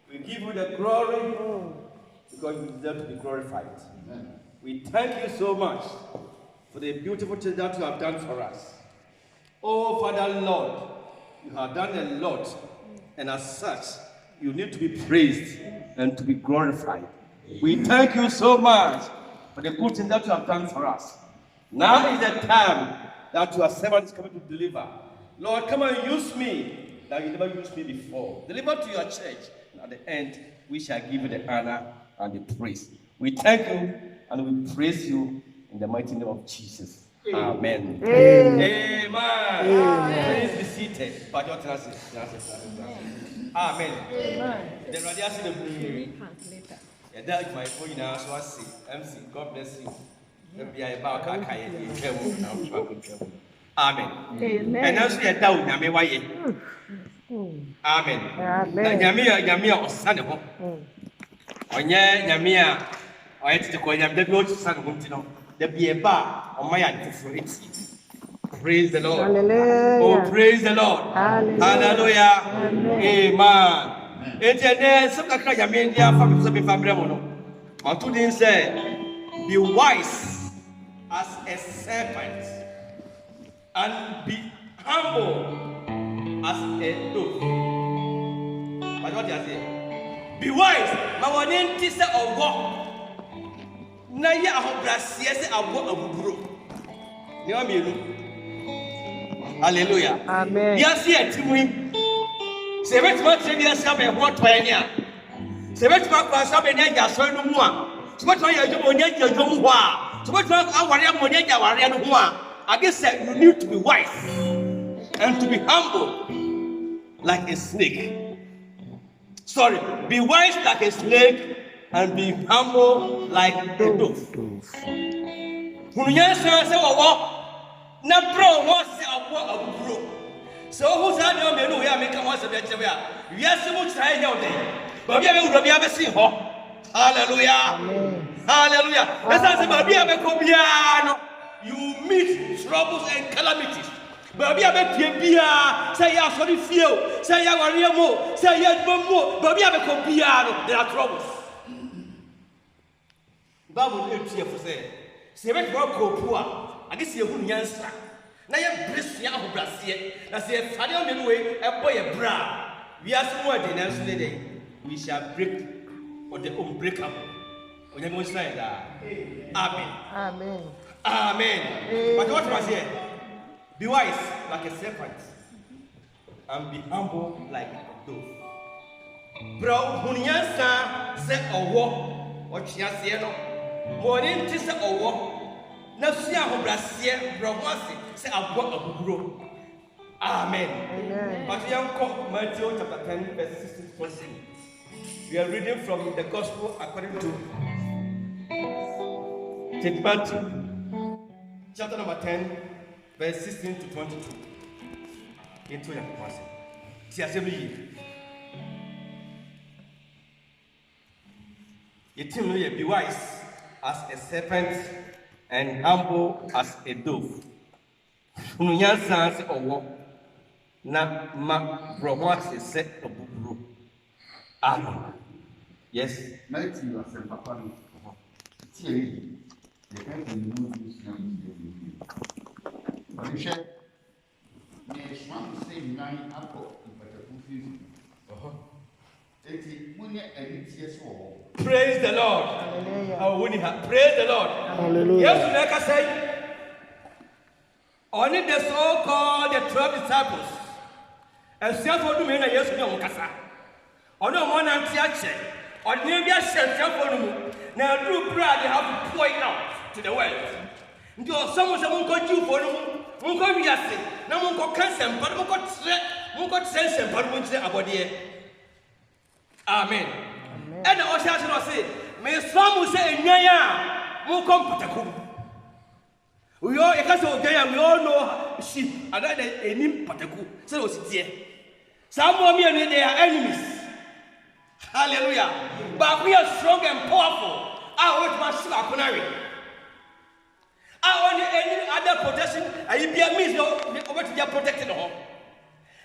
We give you the glory because you deserve to be glorified. Amen. We thank you so much for the beautiful things that you have done for us. Oh, Father Lord, you have done a lot, and as such, you need to be praised and to be glorified. We thank you so much for the good things that you have done for us. Now is the time that your servant is coming to deliver. Lord, come and use me like you never used me before. Deliver to your church. And at the end, we shall give you the honor and the praise. We thank you and we praise you in the mighty name of Jesus. Amen. Amen. Amen. Please be seated. Amen. The radiation of the that's my phone now, so I see. MC, God bless you. Amen. And as we are down, I mean, why? Amen. Yamia or son of Yamia, or it's the coin of the good son of Montino. There be a bar on my hand for it. Praise the Lord. Hallelujah. Oh, praise the Lord. Hallelujah. Amen. It's a day, some of the Yamia family. Matudin said, be wise as a serpent and be humble as a dove. But what do you say? Be wise. My one is a walk. Naya ahobrasia se abo abuburo. Ni o mienu. Hallelujah. Amen. Yes, here Timui. Se betima trade yes am e ho toania. Se betima kwa sabe na ja so no mu a. Se betima ya jomo nya ja jomo ho a. Se betima aware mo nya ja ware no ho a. I guess you need to be wise and to be humble like a snake. Sorry, be wise like a snake and be humble like a dove. Hunya say wo na bro wo se abo bro. So who say no me no we make am say be chewe a. Yes mu try nya ode. Ba bia be wuro bia be sin ho. Hallelujah. Amen. Hallelujah. Let's say ba bia be ko bia no. You meet troubles and calamities. Baby, I bet you bia. Say ya sorry feel. Say ya worry more. Say ya more. Baby, I bet you bia. There are troubles. Bible is here for say. Say bet you go poor. I guess you who nyansa. Na ye bless ya ho brase. Na say fade o me we e boy e bra. We are so more than else today. We shall break or the unbreakable. Onye mo say that. Amen. Amen. Amen. But what was here? Be wise like a serpent and be humble like a dove. Bro, hunyansa se owo ochiase no. Monin ti se owo. Na sua hobrasie bro wase se abo abuburo. Amen. Amen. But we are Matthew chapter 10 verse 16 to 20. We are reading from the gospel according to St. Matthew chapter number 10 verse 16 to 22. Into your person. See assembly. Be wise as a serpent and humble as a dove. Unyansa se owo na ma brohwa se obuburu. Amen. Yes. Matthew was a papa. See, the kind of news Manisha, may one say 9 apple, but a confusing. Praise the Lord. Hallelujah. Praise the Lord. Hallelujah. Yes, like I said, only the so-called the 12 disciples. And therefore, do me a yes, no Kasa. On no one anti-action. On maybe a shelter for you. Now, through prayer, they have to point out to the world. Ndio somo se munko jufo no munko wiase na munko cancer mpa munko sense mpa munko abode. Amen. And o sha no say me somo se enyan a munko mpataku. We all because we all know sheep and that enim pataku say o sitie. Some of me they are enemies. Hallelujah. But we are strong and powerful. I want my sheep akunari. I want any other protection. I be a means over to get protected home.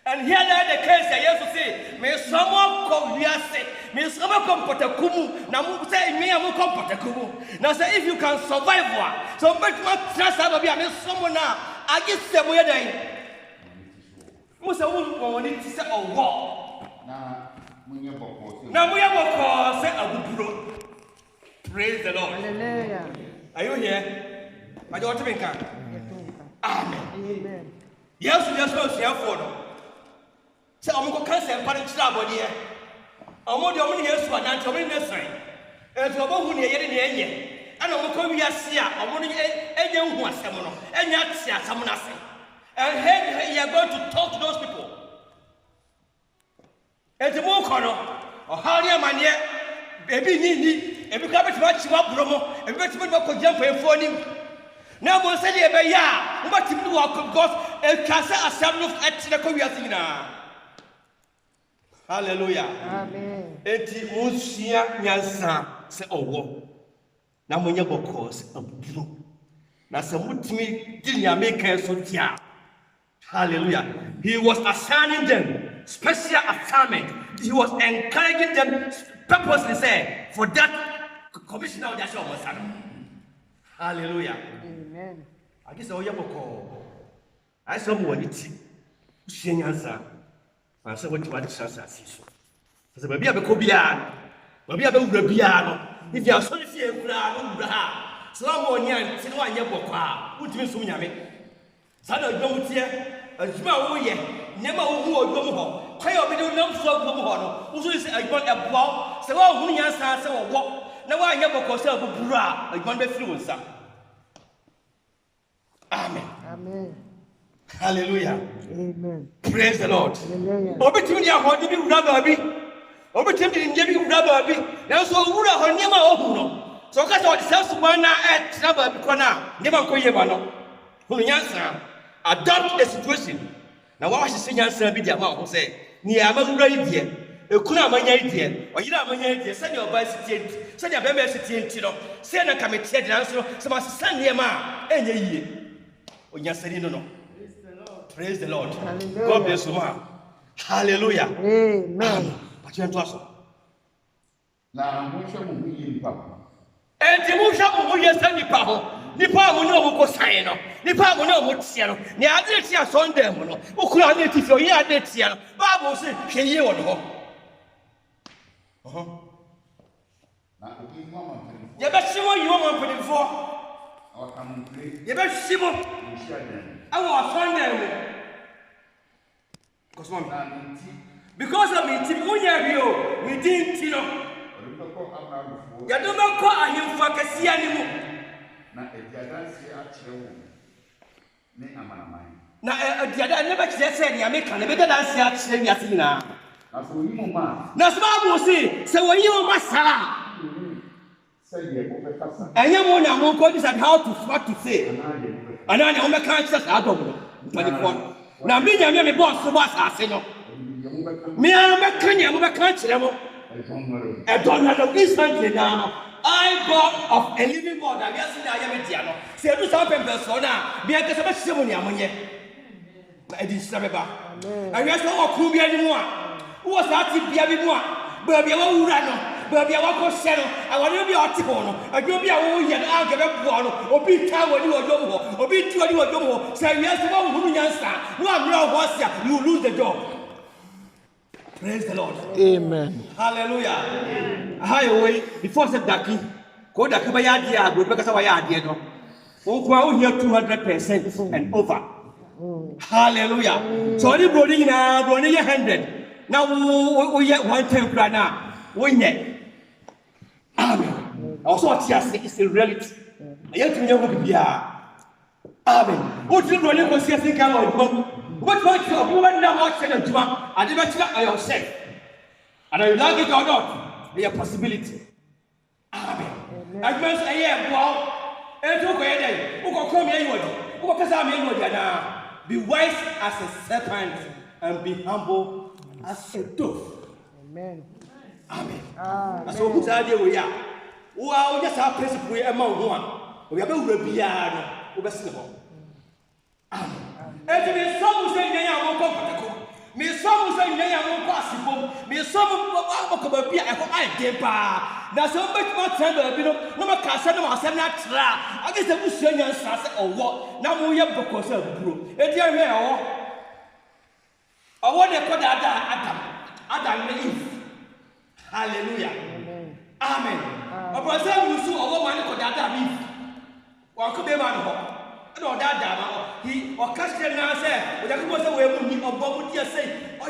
And here the case I used to say, may someone come here say, me some compatakumu, now say me am compatakumu. Now say if you can survive, so much trust I mean someone now. I get the way day. Musa won't need to say a war. Now we have a call, say a good. Praise the Lord. Hallelujah. Are you here? My daughter Amen. Amen. Yes, we just want to share for them. So I'm going to cancel and punish that body. I'm going to years for an antomy nursery. And to a woman here in the end. And I'm going to see a woman and young one, someone, and yet see someone else. And here you are going to talk to those people. And the more corner, or how near my near, baby, need, and become it much more promo, and bet you could jump for him. Now, we'll say, yeah, what you do, God, and Casa Assembly of Extra. Hallelujah. Amen. Eti Musia Nyansa say owo. Na monye bokos aburo. Na se mutimi di nyame so tia. Hallelujah. He was assigning them special assignment. He was encouraging them purposely say for that commission of Joshua Mosano. Hallelujah. Amen. I guess oye boko. I saw one iti. Musia Nyansa. I said, what you want to say? I said, maybe I be Kobian, maybe I be Urabiano. If you are sorry for your Uraha, so I'm on yan, see one Yaboka, who means Sunyame. Sada Domutia, a small way, never who or Domo, Kayo be no number of Domo, who is I want a blow, so all who yan answer or walk. Now I never call self a bra, I want to fluent some. Amen. Amen. Hallelujah. Amen. Praise the Lord. Hallelujah. Obetimi ya hodi bi wura baabi. Obetimi nje bi wura baabi. Na so wura ho niam a ohu no. So ka so self man na tra baabi ko na, niam ko yeba no. Hunu nyansa adopt the situation. Na wa hye nyansa bi dia ma ho say, ni ama wura yi die. Ekuna amanya yi die. Oyira amanya yi die. Sani oba sitient. Sani abema sitient no. Se na kamete de na so se ma sane ma enye yie. Onyasani no no. Praise the Lord. Hallelujah. God bless you, man. Hallelujah. Amen. But you want to Now, what's your movie? and the Musha will yes and Nipa. Nipa will know who sign up. Nipa will know what Siano. The other Tia Sunday, who could have it if you're here at Siano. Bible says, can you on home? Now, okay, Mama, You bet Simon, you want to put him for. I'll come and play. You bet Simon, You share them. I was Sunday. Because of me, Timunya, we didn't, you know. You don't call him for Cassianimu. Now, if you don't see a child, Now, I never said, you make a better than Yassina. now, so you, Mama, Now, Small say, so when you must say, and you won't go to how to what to say. And I know can't just out of 24. Now, me, I'm a boss of us, I say no. Me, I'm a Kenya, I'm a country. I don't know instantly now. I God of a living God, I guess I am a Diano. Say, do something persona, be a testimony among you. I didn't say about. I guess no Kubi anymore. Who was that to be anymore? But be a run, but be a walk of shadow. I want to be article. I will be a woman and I'll give up one or be town when you are young or be 2 or young. Say, yes, one who answer. One real was you lose the job. Praise the Lord. Amen. Hallelujah. Highway before said Daki. Go Daki by idea, good because of my idea. No, oh, here 200% and over. Hallelujah. So, you brought now, brought 100. Now, we get 110 right now. We net. Amen. Also, it's a reality. Yet, you know, we are. Amen. What you really was saying, come on. What was your woman now watching a drum? I never check on yourself. And I like it or not, be a possibility. Amen. I must say, yeah, well, and took a day. Who can come here? Who can come here now? Be wise as a serpent and be humble as a dove. Amen. Amen. So, who's the idea we are? Who are just our principle among one? We have a beyond who best of all. Amen. And to be some say, I won't come. Me some say, I won't pass him. Me some will baabi a ɛhɔ ayɛ den paa na sɛ wobɛtumi atena baabi no na maka asɛm no asɛm no atra a age sɛ wosua nyansa sɛ ɔwɔ na moyɛ bɔkɔ sɛ abuburo ɛdi ahwɛ ɔwɔ de kɔ daadaa Adam ne Eve hallelujah amen ɔbɔ sɛ wusu ɔwɔ ma ne kɔ daadaa Eve wɔkɔ bɛma no hɔ ɛna ɔdaadaa ma ɔka kyerɛ na sɛ ɔgyakobɔ sɛ wɔyɛ mu ni ɔbɔ mu deɛ sɛ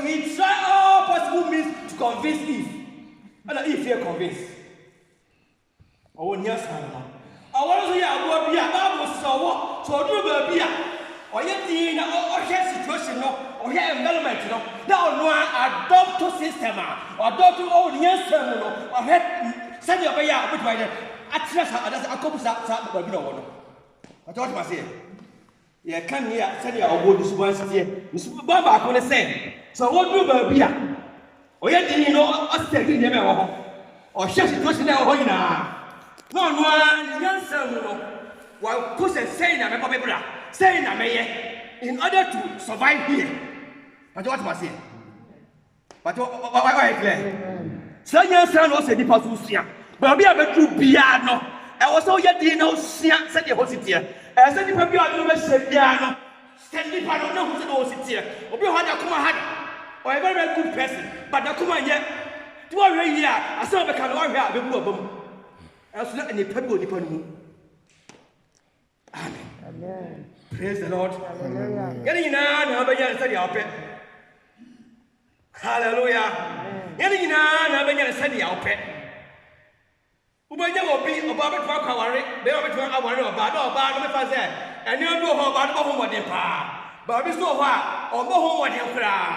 he tried all possible means to convince Eve ɛna Eve yɛ convince ɔwɔ nyansa no ɔwɔ nso yɛ aboa bi a Bible sɛ ɔwɔ sɛ ɔduru baabi a ɔyɛ din na ɔhwɛ situation no ɔhwɛ environment no na ɔno adopt system a adopt ɔwɔ nyansa mu no ɔhwɛ sɛdeɛ ɔbɛyɛ a ɔbɛtumi ayɛ akyerɛ sa adasa akɔbu sa baabi na ɔwɔ no ɔtɔ ma se yɛ ka ne a sɛdeɛ ɔwɔ ne suban siteɛ ne suban baako ne sɛ sɛ ɔduru baabi a ɔyɛ din no ɔsɛ din nneɛma ɛwɔ hɔ ɔhwɛ situation na ɛwɔ hɔ nyinaa na ɔno nyansa mu no wɔkɔ sɛ sɛn na mɛkɔ bɛbra sɛn na mɛyɛ in order to survive here ɔtɔ ma se ɔyɛ clear sɛ nyansa no ɔsɛ nipa so sua baabi a bɛduru biara no ɛwɔ sɛ ɔyɛ din na ɔsua sɛdeɛ hɔ si teɛ ɛsɛ nipa bi a ɔno bɛhyɛ biara no sɛ nipa no na ɔho sɛ ɔwɔ si teɛ obi wɔ hɔ da kuma ha da ɔyɛ very very good person but da kuma nyɛ tí wọ́n hwɛ yie a asɛm ɔbɛka no wɔhwɛ a bɛbu ɔbɔ mu ɛnso na nipa bi wɔ nipa no mu amen praise the Lord yɛne nyinaa na ɔbɛnya ne sɛdeɛ ɔpɛ hallelujah yɛne nyinaa na ɔbɛnya ne sɛdeɛ ɔpɛ wobɛnya wɔ bi ɔbaa bɛtumi akɔ aware bɛyɛ ɔbɛtumi aware ɔbaa na ɔbaa no bɛfa sɛ ɛnneɛma bi wɔ hɔ ɔbaa no bɔ ho mmɔden paa baabi so wɔ hɔ a ɔmbɔ ho mmɔden koraa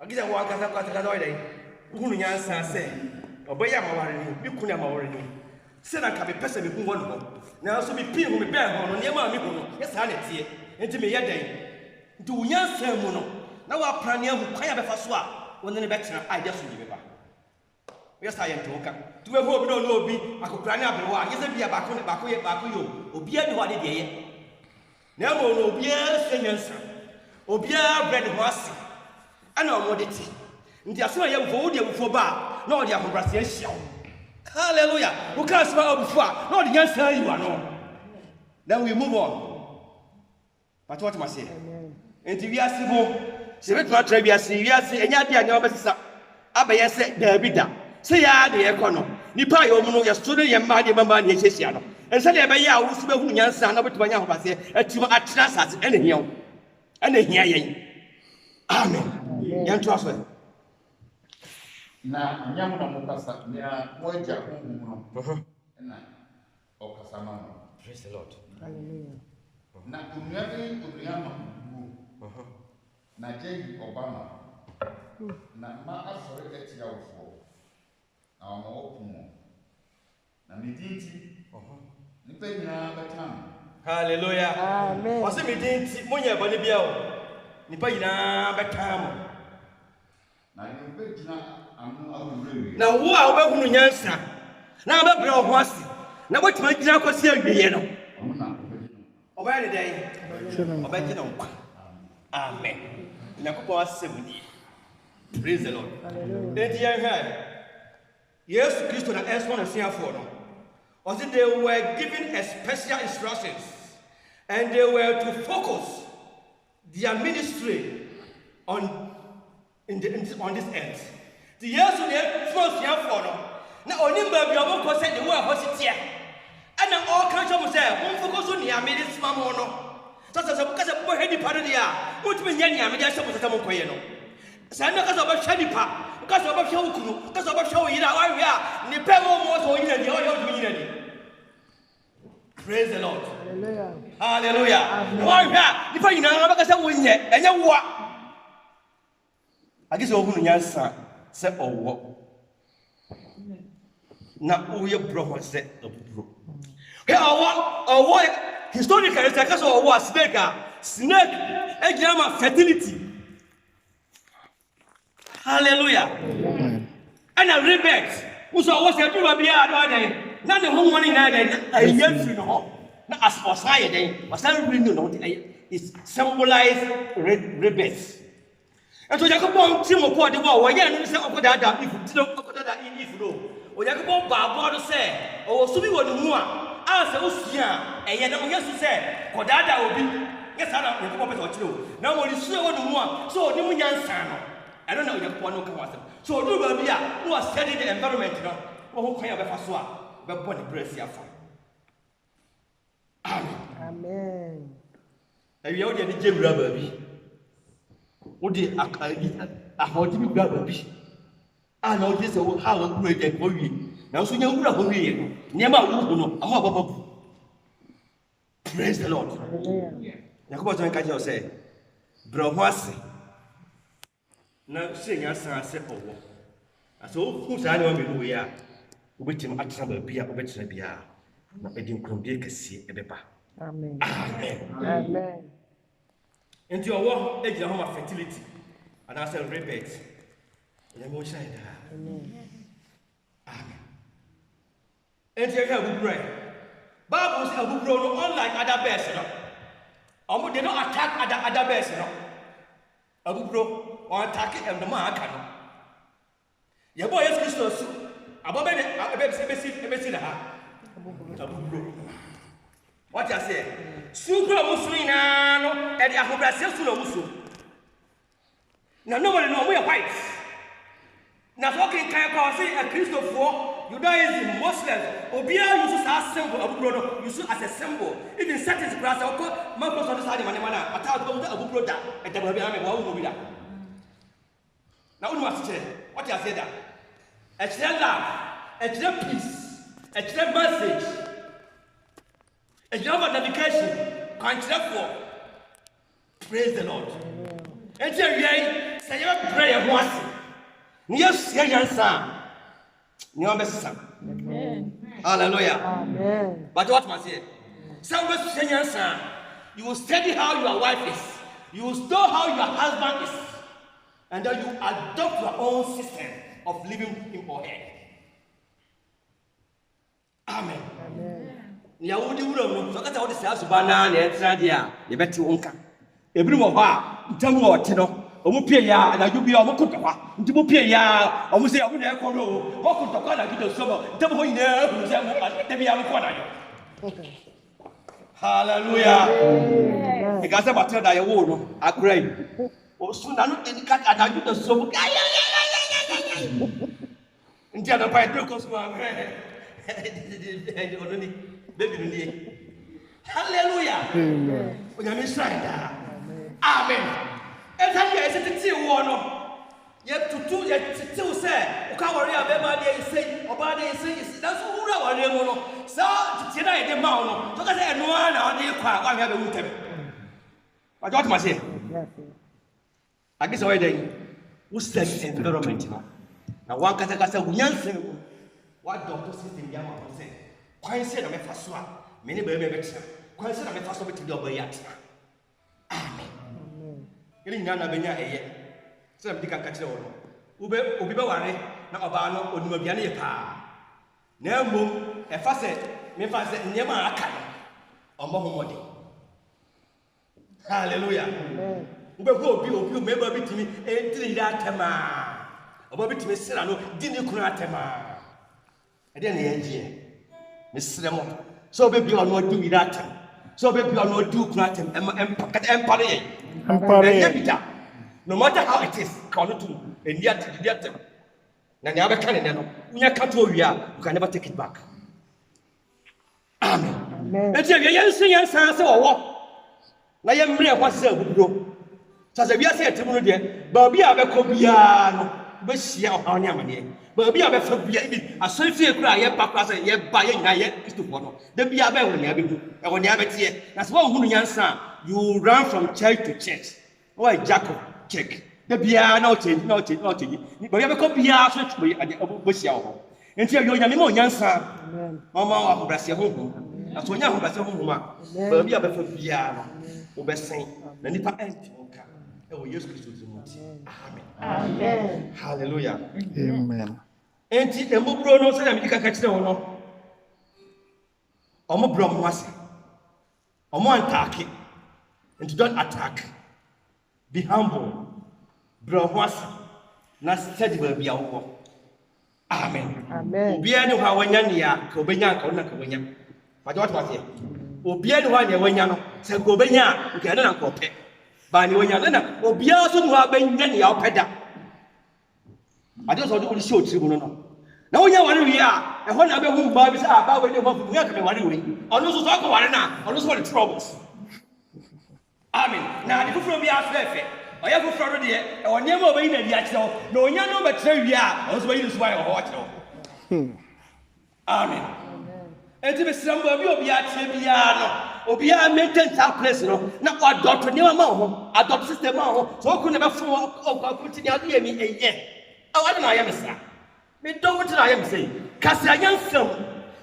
agisa wɔ akasakasa ɔyɛ dɛn wohunu nyansa sɛ ɔbɛyɛ amaware ni bi kunu amaware ni sɛ na nka mepɛ sɛ mehu hɔ no hɔ nanso mepii ho mebɛɛ hɔ no nneɛma a mehu no yɛ saa ne teɛ enti meyɛ dɛn nti wo nyansa mu no na woapra ne ahu kwan a bɛfa so a wɔne ne bɛtena a ɛde so de bɛba yes I am talking. To be who don't know be I could plan up the one. Yes, be a back you. Obia no one idea. Never no beer, singers. Obia bread was. I know what it is. The Asura young vote before bar, no, the Abrasian. Hallelujah. Who can't smile before? No, the answer you are no. Then we move on. But what must I say? And if you are civil, she went to a trivia, see, yes, and yet, I know, but Abba said, there be done. Say ya de ekono nipa yo mu no ye soro ye ma de mama ne hyehyia no ense de be ya wo su be hu nyansa na betuma nya hobase atuma atena sase ene hiawo ene hia yen amen yan to aso na nyamu na mukasa na moja humu no na okasa ma no praise the Lord Hallelujah. na unyama na jeji Obama na ma asore etia wo na opumo na medinti nipa nyina betam hallelujah Amen. wase medinti monye bone bia o nipa nyina betam na nipa gyina anu awurewi na wo a wobɛhunu nyansa na wobɛbrɛ wo ho ase na wotuma gyina kɔsi awieye no amuna ɔbɛyɛ ne dɛn ɔbɛgye no nkwa amen nyankopɔn asɛm ni praise the Lord enti yɛhwɛ Yes, Christo and S1 and CR4. Also, they were given a special instructions and they were to focus their ministry on this end. The years of the first CR4 now only baby of course said the word hositia and all countries say, focus on the American Mamono. Such as a book as a boy heady part of the year, which means Yanni American Samokoyeno. Sanda kasa ba shani pa kasa ba shawu kunu kasa ba shawu yira wa ya ni pe mo mo so yira di o yo du yira di praise the Lord hallelujah wa ya ni pa yina ba kasa wo nye enye wo agise ohunu nyansa se owo na o ye bro ho se obro he owo historically se kasa owo snake e gira ma fertility. Hallelujah. And a rebirth. Who saw what's a do a beer all day. Not the home money now, a year free no. Not as for society, but some really know it symbolized rebirth. And to Jacobon Timo Quad, why you say Okodada if you don't Okodada if you know. Or Jacobon Barbo say, or Subi Wadumua, answer Usia, and yet yes, say, Kodada will be. Yes, I don't know what you now when you see one, so no young son. I don't know your point of concept. So do be who are studying the environment, you know, or who can have a faswa, but body breast your fun. Amen. Amen. And you already gave rubber. What did I hold to be rubber? I know this how great that for you. Now, so you're rubber here. Never know. I'm about. Praise the Lord. Hallelujah. Yakobo to encourage you say, bro, what's now saying your son said, oh, so who's I know we are waiting at some beer, or better beer. Not making Crumbia see a bepa. Amen. Amen. Amen. Into your war, age of home of fertility, and I shall repeat. Amen. Amen. And you have a pray. Bibles have grown unlike other bears. They don't attack other bears. Abu bro or attack and the mark. Your boy is Christos. Above what I say? Super Mussolina and Yahubrasian Musu. Now, nobody knows we are white. Now, talking Kayakasi and Christopher, Judaism, Muslims, Obia uses as symbol of brother, use as a symbol. Even certain brass or Marcos on the side of Manamana, a town of Abu Broda, and the Babiana. Now, what I say that? A child love, a child peace, a child message, a job of navigation, concept for. Praise the Lord. And say, say your prayer once. Yes, son. Your best son. Hallelujah. Amen. But what must say? Some of us son. You will study how your wife is. You will know how your husband is. And then you adopt your own system of living him or her. Amen. Yahudi will not all the selves banana and Sadia, the better won't come. Every one, tell me what you know. Omupia and I be a Mokota, Mupia, or we say, I will never know. What could the color get the summer? Tell me there, be a hallelujah. The gas about that I won't, I crave. Oh, soon I look at the cat and I do the summer. And the other by Brokos, baby. Hallelujah. Amen. And how you said to one. Yet to two, yet to say, O Kawaria, Bema, say, Obadi, say, that's who are the so today the mountain. Look at the one on the car, I have a winter. I got my say. I guess already who said environment. Now, one can say, what doctor says in Yama say, quite said, I'm a first one. Many baby, quite said, I'm a first one to do yet. Amen. Getting none of Benya, some dick and catch the one. Ube worry, now Obano or Nubiani pa. No moon, a facet, me facet, Yama Akan, or Mohomodi. Hallelujah. Ube go be member to me, and three that tema. About it, Miss Serrano, didn't you cratema? And then the engineer, Miss Serrano. So baby, you are not doing that. So baby, you are not doing cratem and empire. No matter how it is, count to and yet, and never can. You can never take it back. Amen. And you see, yes, answer or what? I am real what's so. So we are said to me, but we are a cobiano. But she are on Yamani. But we are a associate cry, yet papa, yet buying, yet is to follow. The be a bear when you have it here. That's one who answer. You run from church to church. Why, Jacob, check. The beer, no change. But you have a copy at the bush yard. Until you're young, answer. Mamma of Brazil home. That's when young Brazil home. But we have a piano. Over saying, the Nipa empty. Oh, yes, Amen. Hallelujah. Amen. And the Mubro no say you can catch the one. Omobrom was. Omo attack. And don't attack. Be humble. bro was na study baby awo amen Amen. obia ne ho awanya ne ya ka obenya ka ona ka obenya ma jwa to ase obia ne ho ne wanya no se ka obenya nke na nka ope ba ne wanya na obia so ne ho abenya ne ya opeda ade so do show tribu no na wonya ware wi a e ho na be hu ba bi sa ba we ne ho fu ya ka me ware wi ono so ko ware na ono so the troubles amen na ade fufuro bi afefe oya fufuro do de e onye ma obayi na di akire na onya no be tre wi a ono so bayi so bayi ho akire amen enti be samba bi obi akire bia no obi a maintain that place no na adopt ne ma ho adopt system ma ho so ku ne be fo o ku ti dia do yemi eye awade na ya mesa me don't na ya mesa kasa yansam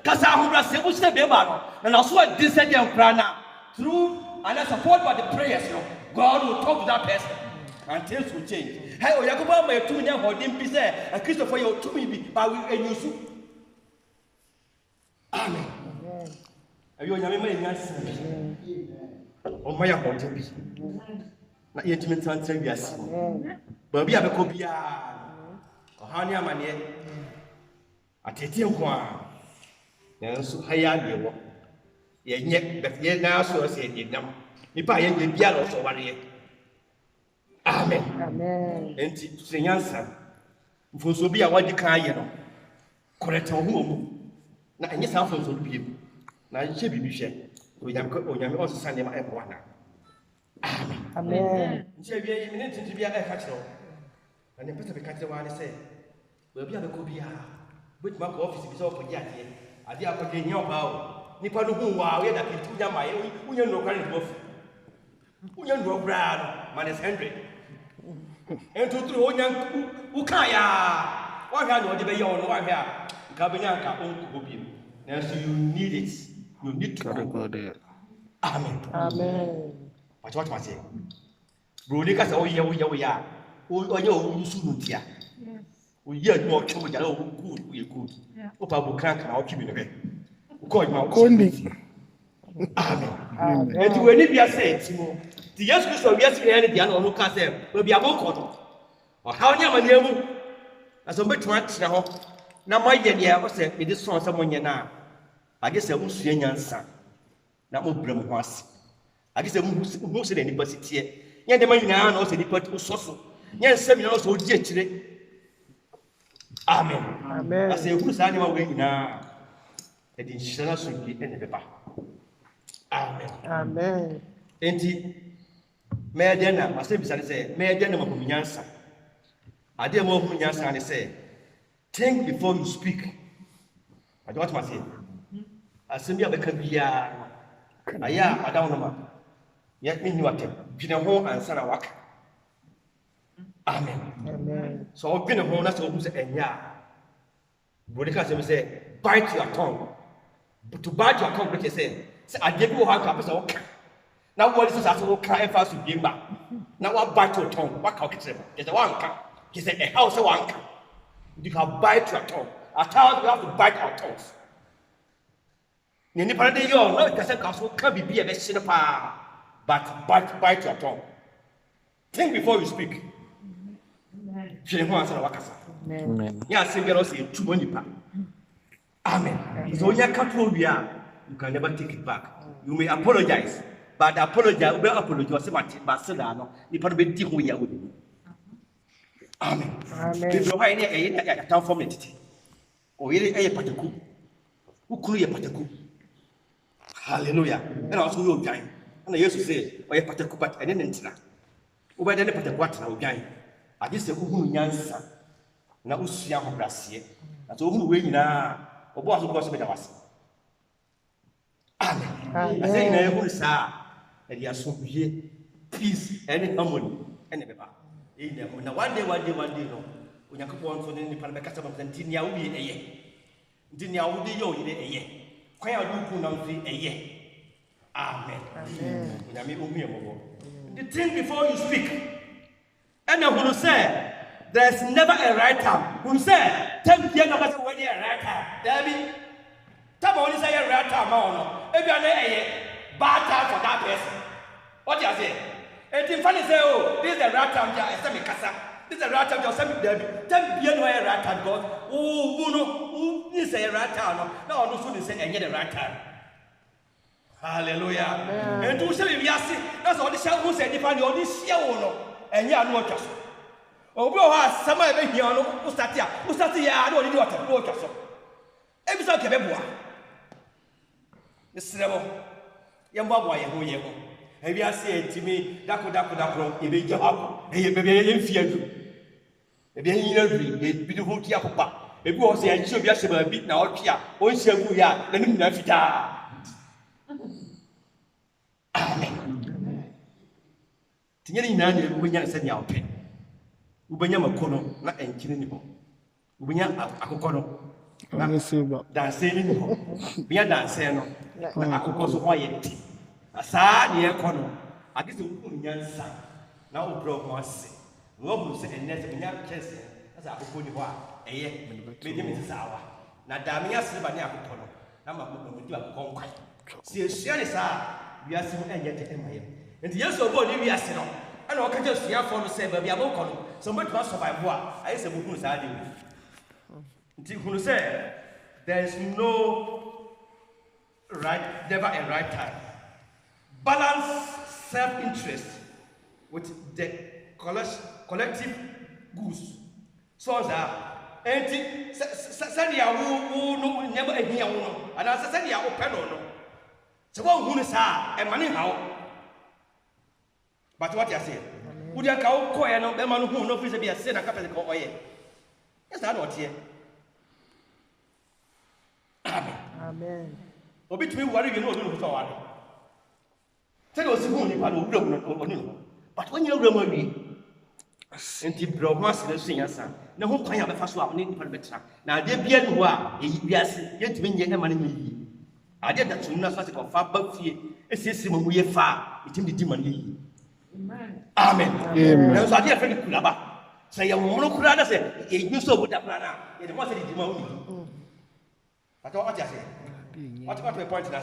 kasa ahobra se wo se be ba no na so a decent and prana through and support by the prayers no God will talk to that person and things will change hey o yakoba ma etum nya hodin bi se a Christopher you to me bi ba we enyusu amen ayo nyame ma enyansa o ma ya hodin bi na yentimi tantan wiase ba bi abekọ bia ohani amane atete nko a nanso haya de wo yenye be na so se dinam nipa yenye bia lo so ware amen Amen. enti senyansa mfonso bi a wadi kan aye no koreta ho mu na enye sa mfonso bi bi na ye bibi hwe onyame o sesa ne ma e bwana amen Amen. nche bia yi minute bia e ka kire na ne pese be ka kire wa ne se ba bia be ko bia wait ma ko office bi so ko dia ade akode nya oba o nipa no hu wa we da kitu nya ma ye unya no kware no ofu unya no bra no minus 100 ento tru unya uka ya wa hwa no de be ye no wa hwa ka be nya ka onko bi na so you need it you need to go there amen Amen. what say bro ni ka se o ye ya o ye o yusu no tia o ye no o twa jara o good o ye good o pa bu kan kan o kibi no be o ko ma o Kondi. amen enti we ni bia se timo ti Yesu Kristo bia se ne dia no no ka se we bia bo ko to o ha onya ma ne mu aso betwa tira ho na mo ye dia o se me di so se mo nye na age se musua nyansa na mo brem ho ase age se mu se ni pasitie nya de ma nyina na o se ni pat so nya nsem nyina o se o di akire amen Amen. ase ehuru sa ne ma we nyina e di nhyira so bi ene beba amen Amen. enti me de na ase bisa ne se me de na mo nyansa ade mo ho nyansa ne se think before you speak I don't want to say asemi abeka bia aya adawo no ma ya minni wate bine ho ansa na waka amen Amen. so bine ho na so hu se enya bodi ka se bite your tongue but to bite your tongue what say ade bi ho aka pesa waka na wo li so so ka e fa so bimba na wa bite your tongue waka okete je se wanka je se e house wanka you can bite your tongue at times we have to bite our tongues ni nipa de yo no ka se ka so ka bibia be hye pa but bite your tongue think before you speak hye ho answer wakasa Amen. ya se gero se tumo nipa amen so nya ka to wi a you can never take it back you may apologize but apologize we apologize ba se da no nipa be di ho ya wo amen Amen. bi ho ene e ya tan form entity o yele e pataku ukuru ye pataku hallelujah ena waso yo dwan na Yesu say o ye pataku but ene ntina wo ba de ne pataku atena o dwan age se uhunu nyansa na usua ho brase na so uhunu we nyina obo aso ko so beta wase amen ase na ehunu sa e dia so bie peace ene harmony ene beba ene na one day no onyankopon so ne nipa be kasa ba nti nia wo ye eye nti nia wo de yo ye eye kwan a du ku na mfi eye amen nyame ohue mobo the thing before you speak and who say there's never a right time who say tell me no matter when you right time David tell me when you say a right time no if you are a bad time for that person what you say and in funny say oh this is the right time ja ese me kasa This is a right time. Just send me there. Tell me no right time because who is a right time? No, no, so they say any the right time. Hallelujah. And to say we are see. That's all the shout who said if I know this year or no, and you are not just. Oh, bro, has somebody been here? No, who start here? I don't know what to do. Just every time you have this level, you boy, who you are. Have you said to me, Dako, if you have a baby in fear? If you are beautiful Tiapa, if you was a should be a bit now, Pia, or we are, then you die. Amen. Tinyani nani ubenya senya open. Ubenya makono na enkini ni ho. Ubenya akokono. Na Silva. Dance ni ho. Bia dance no. Na akokoso ho yenti. Asa ne ekono. Agisi unyansa. Na obro ho ase. Wo bu se enese benya kese. Asa akoko ni ho a eye. Medi mi sawa. Na da me Silva ne akokono. Na makoko mu di akokon kwai. Si esuane sa we are seeing and yet and yes, or body we are seeing. I know I can just hear for the same, but we are both somebody must survive. I say, who's adding? Who say there is no right, never a right time. Balance self-interest with the collective goods. So that and send you no never a year, and as I said, you are open. So what who say and money how? But what you say? Would you call coy and no man who no please be a sin a couple of oil? Yes, I don't hear. Amen. Or between what you know, who's all. Tell us who you but when you remember me, and the bromas the singer son, no one can have a fast one in better. Now, there be a war, yes, yet mean your money. I did that soon as I got far but fear. A system we are far, it in the demon. Amen. Now, I did a friend say a monocrana say, you so good up now. It was a demon. But what I say, what my point is, and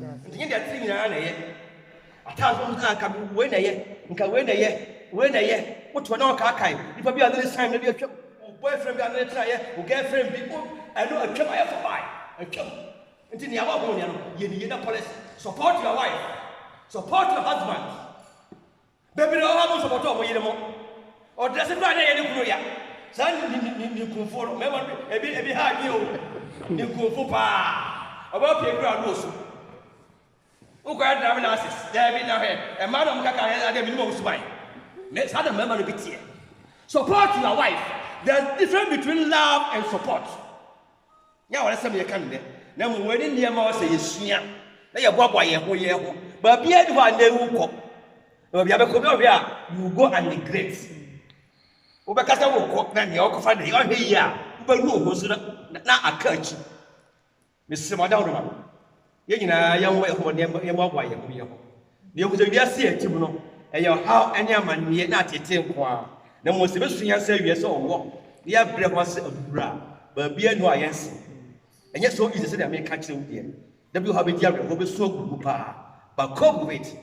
that thing I tell them, come when a year, and come when a year, what one or cakai, if I be a little time, maybe a boyfriend, a little try, who girlfriend people, I know a come I have to buy a come. Until you have a policy. Support your wife, support your husband. Baby, no one support over you or doesn't run any Korea. Son, you can follow, remember, every hard you go for pa about your ground also. Who got driving assist? There be no head, and Madam Kaka had a minimum spine. Let's have a memory bit here. Support your wife. There's difference between love and support. Now, let's say you can there. Now, when in the amount say yes, they are boy, but be at one day who go. You go and neglect. Obakasa will cook, then you offer the young here, but no, was not a coach. Mr. Madonna, young way who never why you would be a seer, Tibuno, and your how any man yet not a temple. The most illustrious yes or walk. The abreast was a bra, but be a no answer. And yet, so easy to say that I may catch you here. W. Habit Yabra will be so good, but cope with it.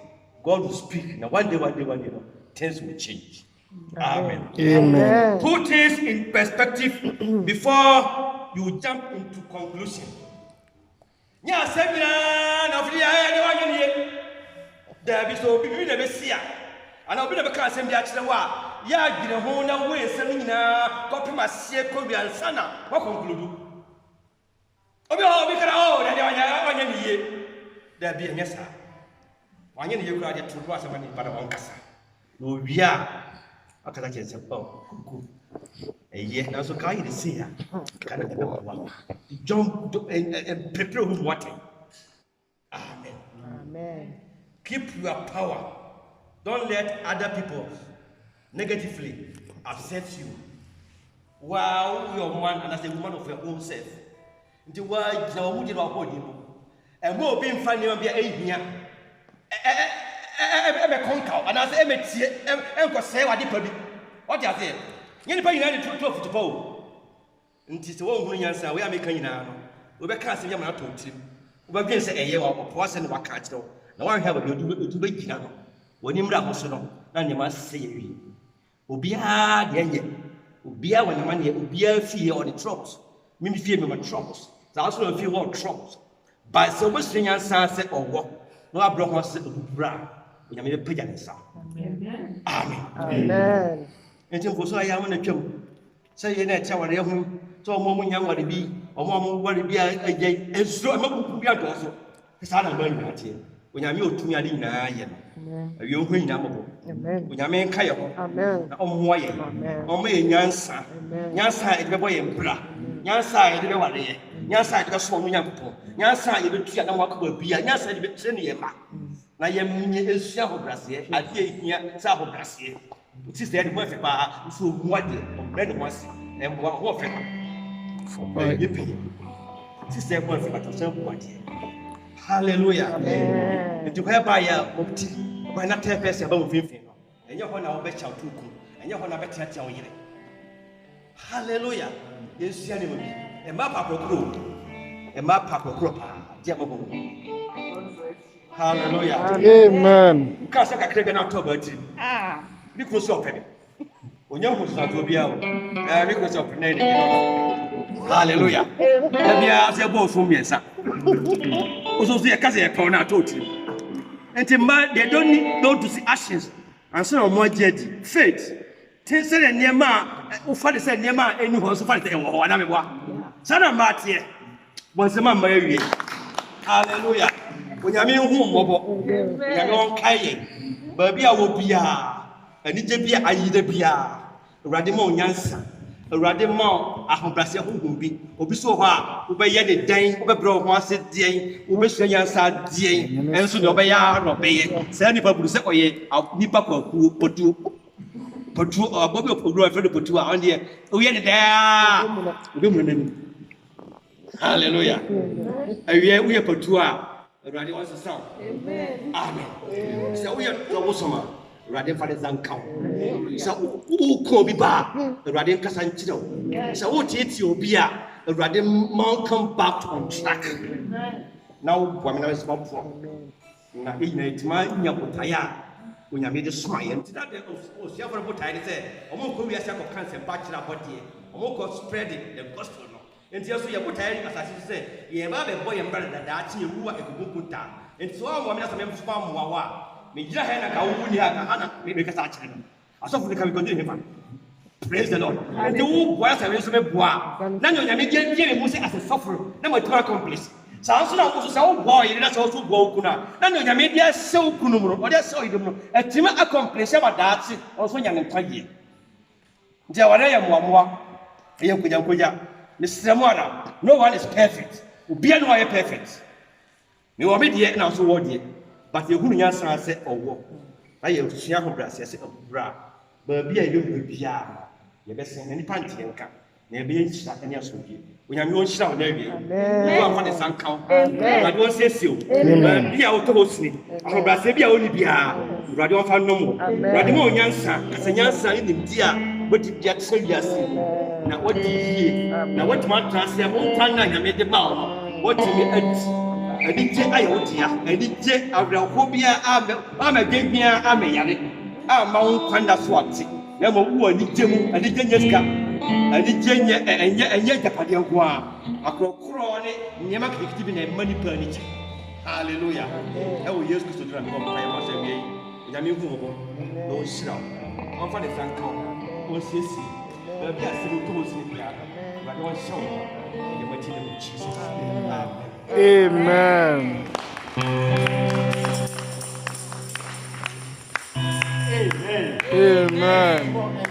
God will speak. Now, one day, things will change. Amen. Amen. Put things in perspective before you jump into conclusion. Yeah, there be so big in the Messia. And I'll be the Cassim Yachua. Yeah, get a whole way, Selina, copy my Sequoia and Sana. What conclude? Oh, we can all there be a yes, sir. One year you graduate to was a money, but on Cassa. No, we are. I can say, oh, good. A year now, so kind of see her. Jump and prepare with water. Amen. Amen. Keep your power. Don't let other people negatively upset you. While you're man and as a woman of your own self. The world now would not hold you. And more being funny on the 8 year. And as I say, what did what you say? You pay 92 to bow. And it's the one who answer, we are making now. We were casting them out to him. We were going to say a year or person what catch though. Now I have a good to be dinner. When you rap, and you must say, Obia the enye. Obia when the man here, Obia fear or the troubles. Mimi fear me my troubles. So also fear all troubles. But so much thing answer or walk. No abroad say bra. We are maybe pay answer. Amen. Amen. And so I am on a chum. Say you net our home. So moment young what it be, or mom what it be and so I'm not be also. It's not going to here. When I'm your 2 million, I am. You win number. When I make Kayo. Amen. On Moye. On me Yansa. Yansa, the boy and bra. Yansa, the way. Yansa, the small young people. Yansa, you will see a walk will be a Yansa, the senior man. I am in Sabo Brassier. I hear here Sabo Brassier. It is the worth of so what the red was and what warfare. Sister, worth of yourself, what? Hallelujah. And to help by a why not tell us about 15? And you're one of better to and you're one of better tell you. Hallelujah. Yes, anyway. And my papa crew. And my papa crew. Hallelujah. Amen. Because I can't October. Because of it. When you're going to be out, because of hallelujah. Let me ask you both from me, sir. Also, see a cousin I told you. And they don't need to see ashes. And so more jedi. Faith. Tell say near ma, who father said near ma, and who also father or another one. Son of Martia. Once a man married. Hallelujah. When you mean whom, Mobo, you're going kaye. Baby, I will be and it be I either be Radimo Yansa. Radimo, I have Brasia who will be, so hard, obey the day, obey once a day, obey Yansa day, and soon obey obey. Send the people say, oh, yeah, I'll be back who put you. Put you or Bobby of Guru for the put you on here. Oh, yeah, there. Hallelujah. We are put you out. Raddy wants to sound. Amen. So we are troublesome. Radin for the Zanka. So who could be back? Radin Casanchino. So what it's your beer? Radin Mount come back on track. Now, women are small from. Now, it's my Yapotaya. When I made a smile, and that was several times said, Omoko, we are second cancer, bachelor body, Omoko spreading the gospel. And so you put as I said, you have a boy and brother that you who are a good time. And so I want to farm Wawa. Major Hannah, maybe because I saw the coming continue. Praise the Lord. And the was a resume bois. None of them again was as a sufferer, number 2 accomplice. So I was so boy, that's also Gokuna. None of them made their so Kuno, or their so you know, a team accomplice about that, also young and 20. Jawara Mwamwa, Yakuya. Mr. Mwana, no one is perfect. Be no one perfect. You are made yet now, so what yet? But you wouldn't answer say or walk. I have seen your brass, yes, bra. But be a young Bia. You best send any panty and cap. Maybe it's not any else with you. When I'm going to shout, maybe you are for the sun count. I don't say so. Be out to host me. Our brass be only be a radio for no more. Radio Yansa, as a Yansa in India, but it gets so yes. Now what do you hear? Now what man translate one time I made the mouth. What do you eat? I did say I owed ya. I did say I will phobia. I'm a game here. I'm a yannick. I'm Mount Panda Swati. Never who I did Jim. I did Jenyaska. I did Jenya and yet the Padianqua. I grow crony. Never keep in a money furniture. Hallelujah. I will use to drum by once a day. Yamu, no snow. I'm for the sun count. Oh, sissy. Be a civil tools in the other, but one show in the mighty name of Jesus. Amen. Amen. Amen.